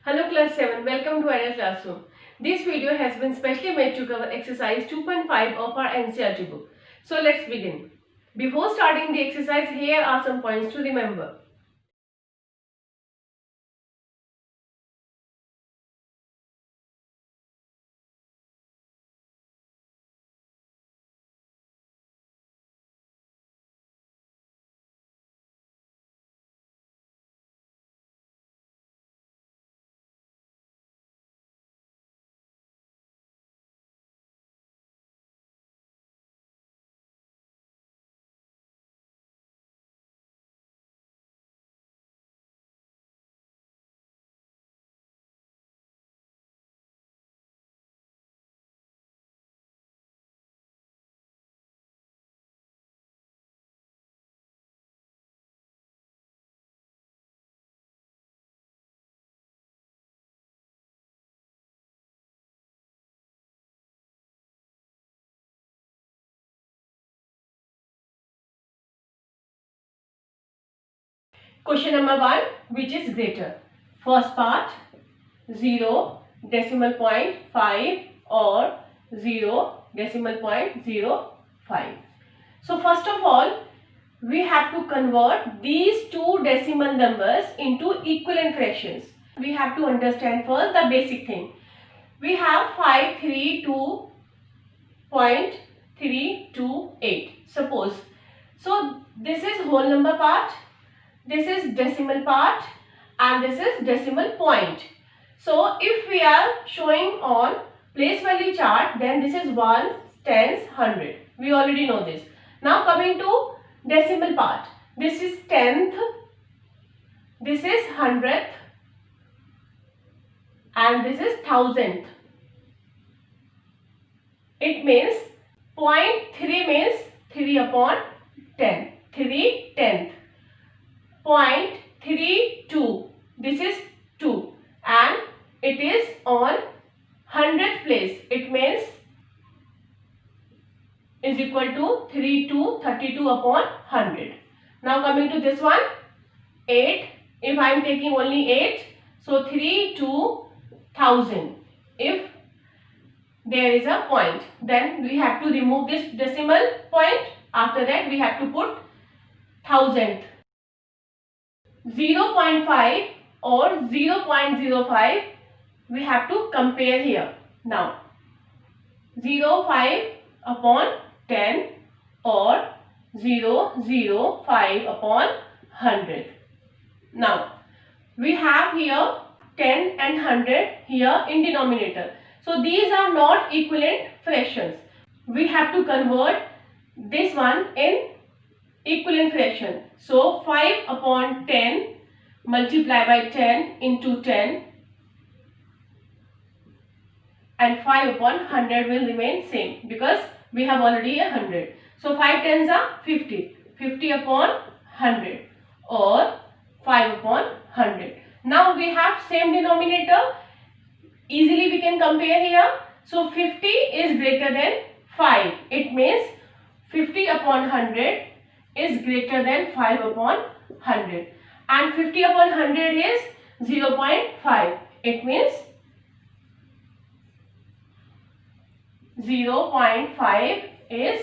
Hello class 7, welcome to our classroom. This video has been specially made to cover exercise 2.5 of our NCERT book. So let's begin. Before starting the exercise, here are some points to remember. Question number 1, which is greater? First part, 0, decimal point 5 or 0, decimal point 0.05. So first of all, we have to convert these two decimal numbers into equivalent fractions. We have to understand first the basic thing. We have 532.328. Suppose. So this is whole number part, this is decimal part, and this is decimal point. So if we are showing on place value chart, then this is 1, tens, 100. We already know this. Now coming to decimal part. This is tenth, this is hundredth, and this is thousandth. It means 0.3 means 3 upon 10. 3 tenth. 0.32. This is 2. And it is on 100th place. It means is equal to 3 to 32 upon 100. Now coming to this one, 8. If I am taking only 8, so 3 to 1000. If there is a point, then we have to remove this decimal point. After that, we have to put thousandth. 0.5 or 0.05, we have to compare here. Now, 0.5 upon 10 or 0.05 upon 100. Now, we have here 10 and 100 here in denominator. So, these are not equivalent fractions. We have to convert this one in equivalent fraction. So, 5 upon 10 multiply by 10 into 10 and 5 upon 100 will remain same because we have already 100. So, 5 tens are 50. 50 upon 100 or 5 upon 100. Now, we have same denominator. Easily we can compare here. So, 50 is greater than 5. It means 50 upon 100 is greater than 5 upon 100. And 50 upon 100 is 0.5. It means 0.5 is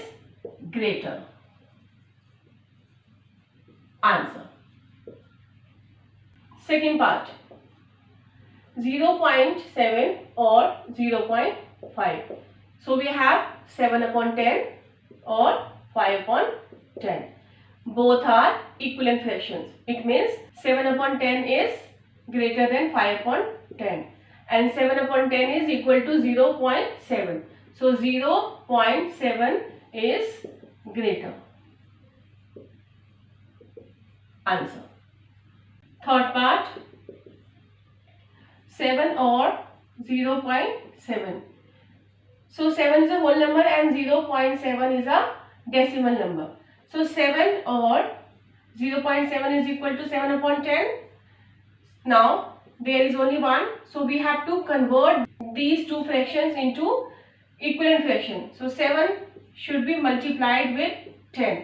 greater. Answer. Second part, 0.7 or 0.5. So we have 7 upon 10 or 5 upon 10. Both are equivalent fractions. It means 7 upon 10 is greater than 5 upon 10. And 7 upon 10 is equal to 0.7. So 0.7 is greater. Answer. Third part, 7 or 0.7. So 7 is a whole number and 0.7 is a decimal number. So 7 or 0.7 is equal to 7 upon 10. Now there is only 1. So we have to convert these two fractions into equivalent fraction. So 7 should be multiplied with 10.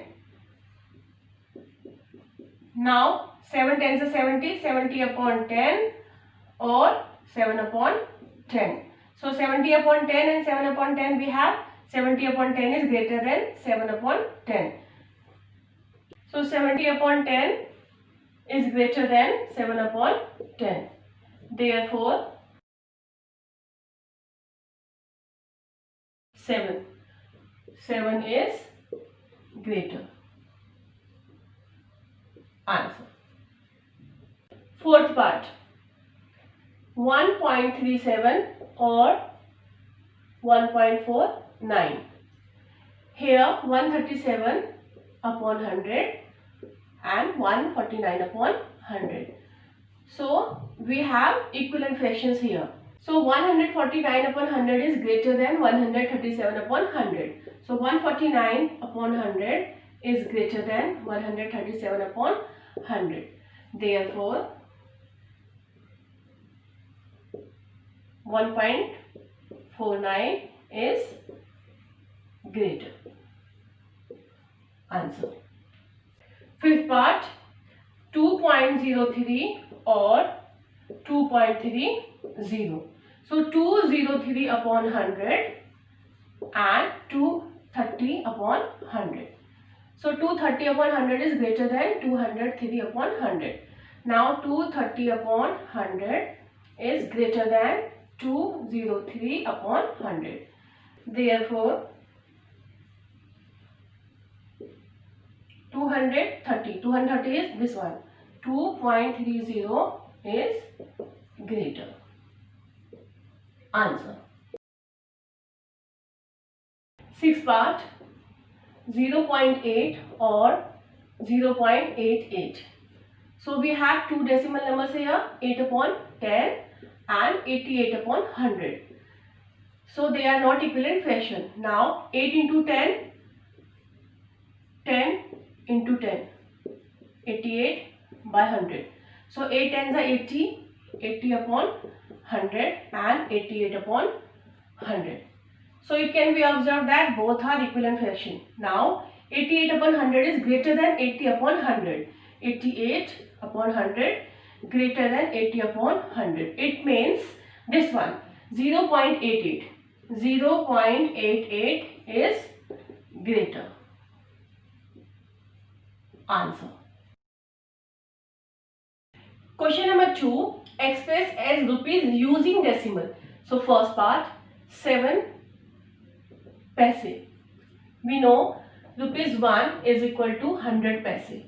Now 7 tens are 70. 70 upon 10 or 7 upon 10. So 70 upon 10 and 7 upon 10 we have 70 upon 10 is greater than 7 upon 10. So 70 upon 10 is greater than 7 upon 10. Therefore 7 is greater. Answer. Fourth part, 1.37 or 1.49. Here 137 upon 100 and 149 upon 100. So we have equivalent fractions here. So 149 upon 100 is greater than 137 upon 100. So 149 upon 100 is greater than 137 upon 100. Therefore 1.49 is greater. Answer. Fifth part, 2.03 or 2.30. So 203 upon 100 and 230 upon 100. So 230 upon 100 is greater than 203 upon 100. Now 230 upon 100 is greater than 203 upon 100. Therefore 230 is this one. 2.30 is greater. Answer. Sixth part, 0.8 or 0.88. So we have two decimal numbers here, 8 upon 10 and 88 upon 100. So they are not equivalent fraction. Now 8 into 10, 10 into 10, 88 by 100. So 8 tens are 80, 80 upon 100 and 88 upon 100. So it can be observed that both are equivalent fraction. Now 88 upon 100 is greater than 80 upon 100. 88 upon 100 greater than 80 upon 100. It means this one, 0.88. 0.88 is greater. Answer. Question number 2, express as rupees using decimal. So first part, 7 paise. We know rupees 1 is equal to 100 paise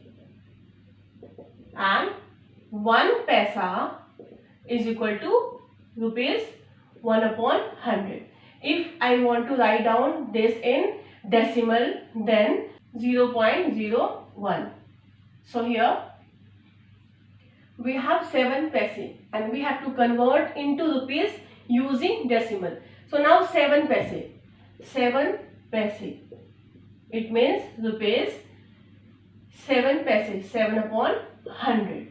and 1 paisa is equal to rupees 1 upon 100. If I want to write down this in decimal, then 0.01. So here we have 7 paise and we have to convert into rupees using decimal. So now 7 paise. 7 paise. It means rupees 7 paise. 7 upon 100.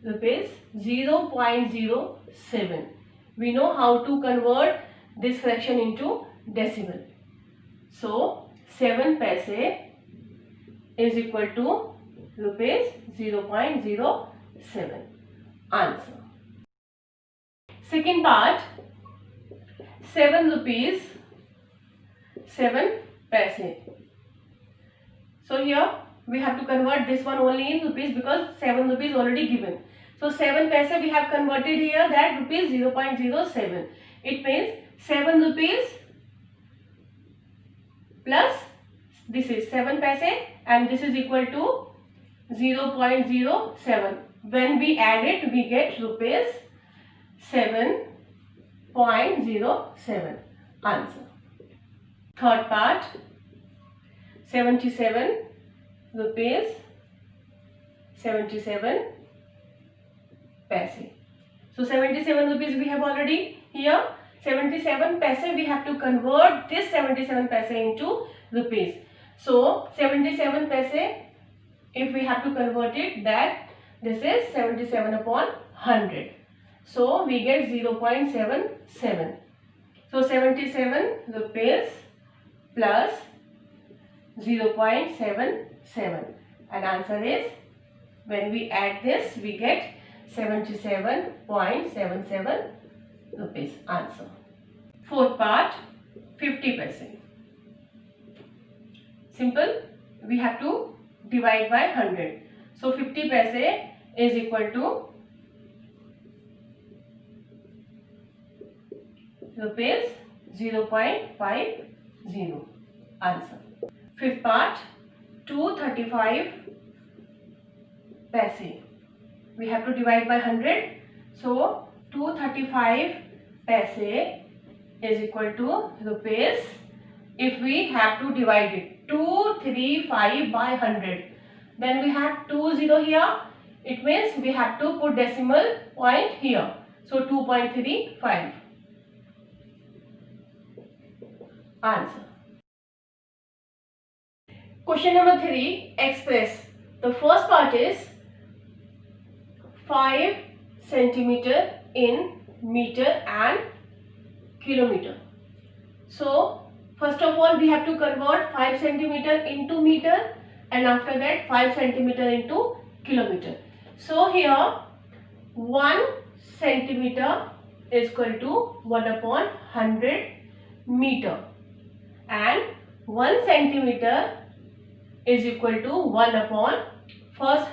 Rupees 0.07. We know how to convert this fraction into decimal. So 7 paise is equal to rupees 0.07. Answer. Second part, 7 rupees 7 paise. So here we have to convert this one only in rupees because 7 rupees already given. So 7 paise we have converted here, that rupees 0.07. It means 7 rupees plus this is 7 paise and this is equal to 0.07. When we add it, we get rupees 7.07. Answer. Third part, 77 rupees 77 paise. So 77 rupees we have already here. 77 paise we have to convert this 77 paise into rupees. So 77 paise, if we have to convert it, that this is 77 upon 100. So we get 0.77. So 77 rupees plus 0.77 and answer is, when we add this, we get 77.77 rupees. Answer. Fourth part, 50 paise. Simple. We have to divide by 100. So 50 paise is equal to rupees 0.50. Answer. Fifth part, 235 paise. We have to divide by 100. So 235 paise is equal to rupees, if we have to divide it, 235 by 100. Then we have 20 here. It means we have to put decimal point here. So 2.35. Answer. Question number 3. Express. The first part is 5 centimeter in meter and kilometer. So first of all we have to convert 5 centimeter into meter, and after that 5 centimeter into kilometer. So here 1 centimeter is equal to 1/100 meter, and 1 centimeter is equal to 1/first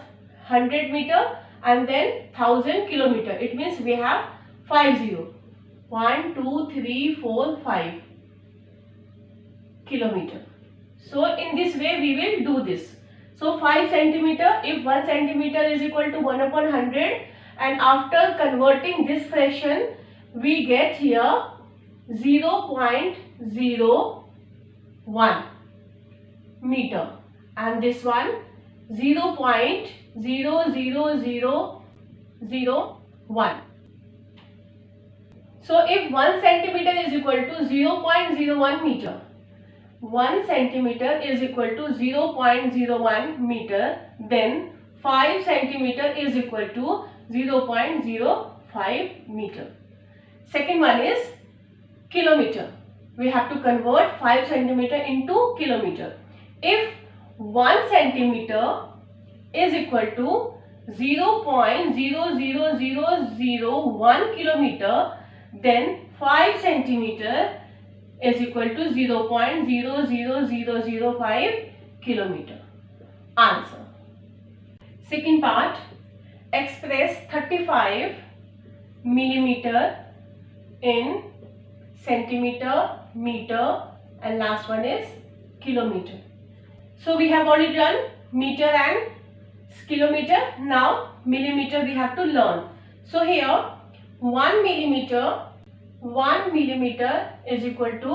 100 meter and then 1000 kilometer. It means we have 5 0. 1 2 3 4 5 kilometer. So in this way we will do this. So 5 centimeter, if 1 centimeter is equal to 1/100, and after converting this fraction we get here 0.01 meter, and this one 0.00001. So if 1 centimeter is equal to 0.01 meter, 1 centimeter is equal to 0.01 meter, then 5 centimeter is equal to 0.05 meter. Second one is kilometer. We have to convert 5 centimeter into kilometer. If 1 centimeter is equal to 0.00001 kilometer, then 5 centimeter is equal to 0.00005 kilometer. Answer. Second part, express 35 millimeter in centimeter, meter, and last one is kilometer. So we have already done meter and kilometer. Now millimeter we have to learn. So here 1 millimeter is equal to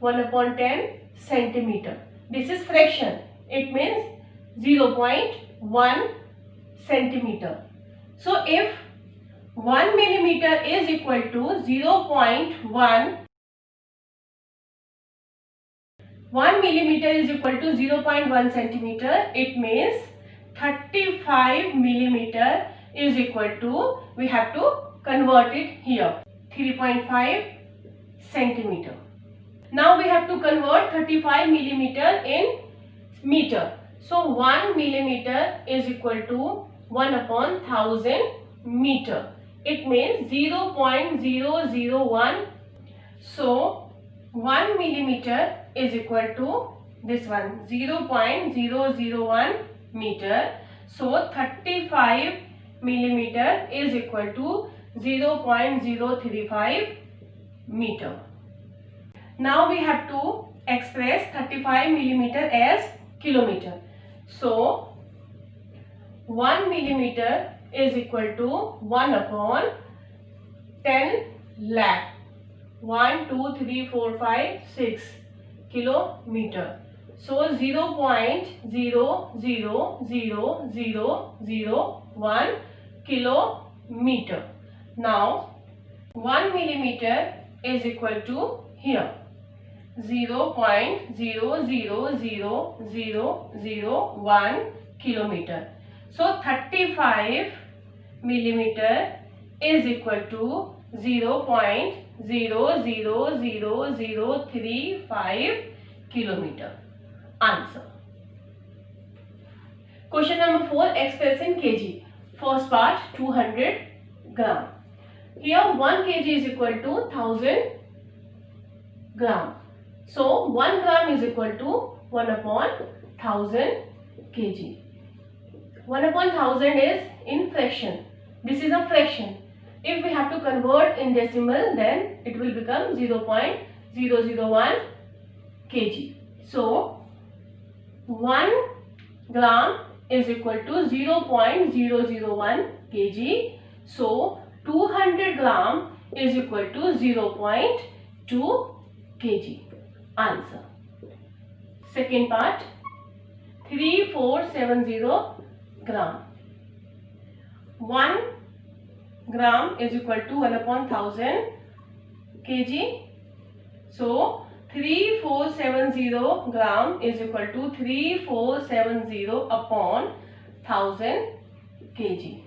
1/10 centimeter. This is fraction. It means 0.1 centimeter. So if 1 millimeter is equal to 0.1 millimeter is equal to 0.1 centimeter, it means 35 millimeter is equal to, we have to convert it here, 3.5 centimeter. Now we have to convert 35 millimeter in meter. So 1 millimeter is equal to 1/1000 meter. It means 0.001. So 1 millimeter is equal to this one, 0.001 meter. So 35 millimeter is equal to 0.035 meter. Now we have to express 35 millimeter as kilometer. So 1 millimeter is equal to 1/10 lakh. 1 2 3 4 5 6 kilometer. So 0.00001 kilometer. Now 1 millimeter is equal to here 0.00001 kilometer. So 35 millimeter is equal to 0.00035 kilometer. Answer. Question number 4, express in kg. First part 200 gram. Here 1 kg is equal to 1000 gram. So 1 gram is equal to 1 upon 1000 kg. 1 upon 1000 is in fraction. This is a fraction. If we have to convert in decimal, then it will become 0.001 kg. So 1 gram is equal to 0.001 kg. So 200 gram is equal to 0.2 kg. Answer. Second part 3470 gram. 1 gram is equal to 1 upon 1000 kg. So 3470 gram is equal to 3470 upon 1000 kg.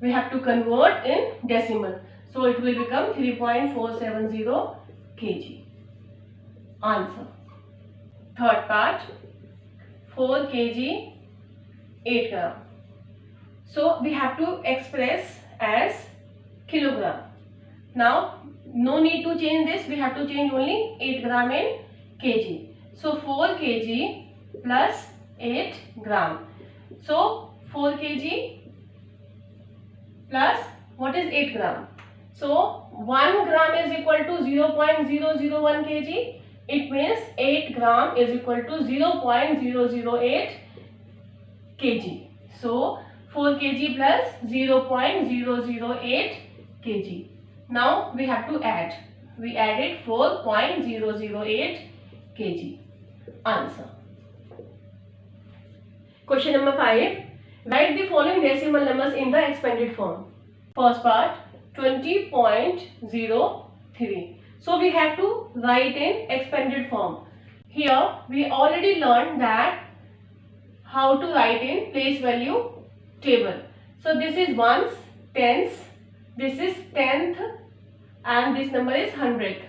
We have to convert in decimal. So it will become 3.470 kg. Answer. Third part 4 kg 8 gram. So we have to express as kilogram. Now no need to change this, we have to change only 8 gram in kg. So 4 kg plus 8 gram. So 4 kg plus what is 8 gram? So 1 gram is equal to 0.001 kg. It means 8 gram is equal to 0.008 kg. So 4 kg plus 0.008 kg. Now we have to add. We added 4.008 kg. Answer. Question number 5. Write the following decimal numbers in the expanded form. First part 20.03. So we have to write in expanded form. Here we already learned that how to write in place value table. So this is ones, tens, this is tenth, and this number is 100th.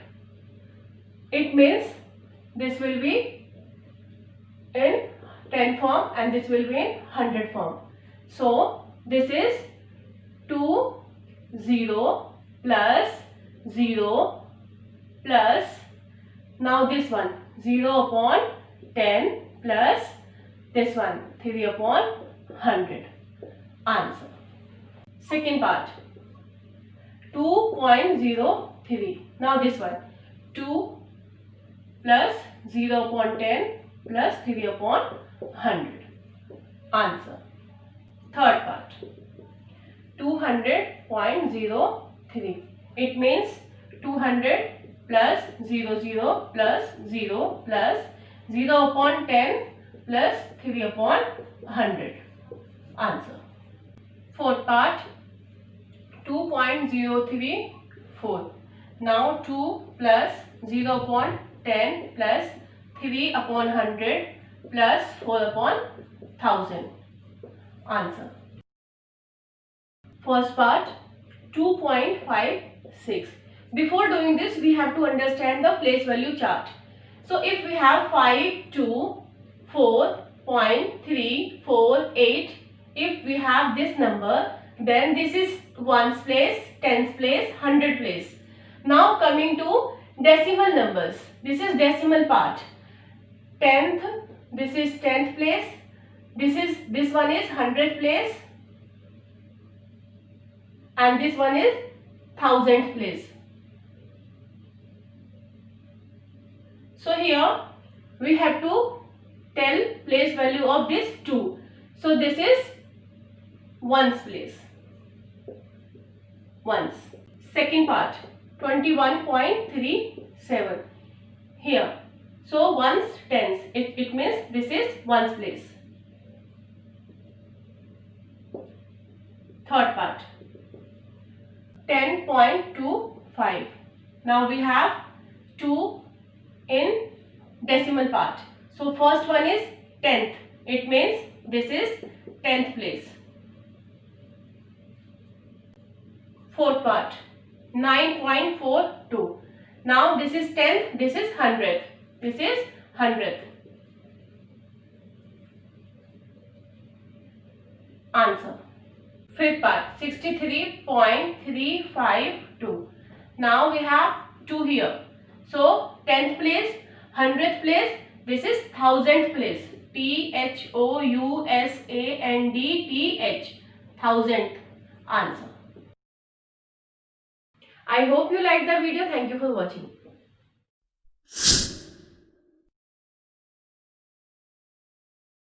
It means this will be in 10 form and this will be in 100 form. So this is 2 0 plus 0 plus, now this one 0 upon 10 plus this one 3 upon 100. Answer. Second part 2.03. Now this one 2 plus 0 upon 10 plus 3 upon 100. Answer. Third part 200.03. It means 200 plus 00 plus 0 plus 0 upon 10 plus 3 upon 100. Answer. Fourth part 2.034. Now 2 plus 0 upon 10 plus 3 upon 100 plus 4 upon 1000. Answer. First part 2.56. Before doing this, we have to understand the place value chart. So if we have 5, 2, 4.348, if we have this number, then this is ones place, tens place, 100 place. Now coming to decimal numbers. This is decimal part. Tenth, this is 10th place. This one is 100th place. And this one is 1000th place. So here we have to tell place value of this 2. So this is ones place. Ones. Second part 21.37. Here. So ones, tens. It means this is ones place. Third part 10.25. Now we have 2 in decimal part. So first one is 10th. It means this is 10th place. Fourth part 9.42. Now this is 10th, this is 100th. This is 100th. Answer. Fifth part, 63.352. Now we have 2 here. So 10th place, 100th place, this is 1000th place. THOUSANDTH. 1000th answer. I hope you liked the video. Thank you for watching.